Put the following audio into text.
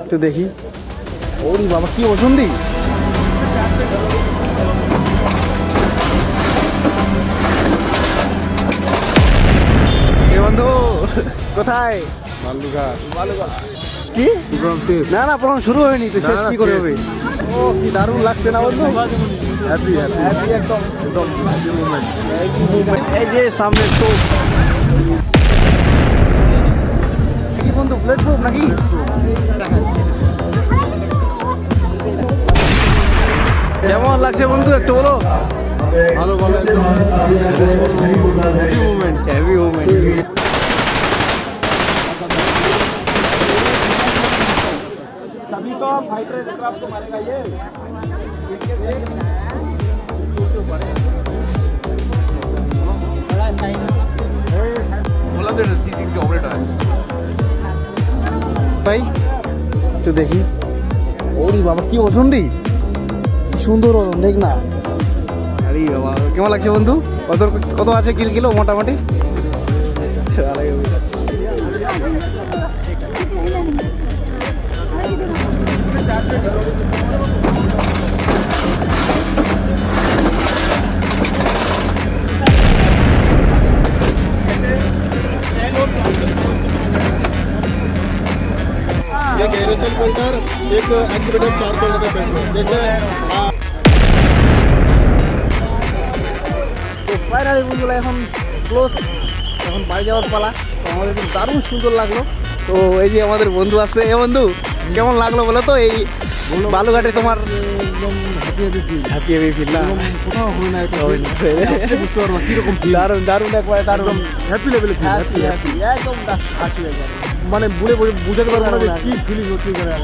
একটু দেখি। ওরে বাবা কি ওজন দি। বন্ধু কোথায়? কি না না প্রোগ্রাম শুরু হয়নি তো, শেষ কি করে হবে? ও কি দারুণ লাগছে না বন্ধু? হ্যাপি একদম একদম এই যে সামনে তো কি বন্ধু প্ল্যাটফর্ম নাকি? কেমন লাগছে বন্ধু একটু বলো। ভালো ভালো একদম হ্যাপি মুভমেন্ট। Heavy movement. तभी तो फाइटर एयरक्राफ्ट को मारेगा ये। बोला तो C6 के ऑपरेटर है ভাই একটু দেখি। ওরে বাবা কি ওজন রে, কি সুন্দর ওজন দেখ না। আরে বাবা কেমন লাগছে বন্ধু? কত কত আছে কিলো মোটামুটি? एक एरोसेल फिल्टर, एक एक्टिवेटेड चारकोल का फिल्टर, जैसे তো ফাইনালি বন্ধুরা এখন ক্লোজ, এখন বাড়ি যাওয়ার পালা। তো আমাদের কিন্তু দারুণ সুন্দর লাগলো। তো এই যে আমাদের বন্ধু আছে, এ বন্ধু কেমন লাগলো বলো তো এই বালুঘাটে তোমার? একদম হ্যাপি ফিল না? কোথাও হয় না এটা বুঝতে পারবো কিরকম দারুণ দারুণ একবারে দারুণ হ্যাপি লেভেলে হ্যাপি একদম হাসি একবার। মানে বুঝাতে পারবো না যে কি ফিলিং হচ্ছে এখানে।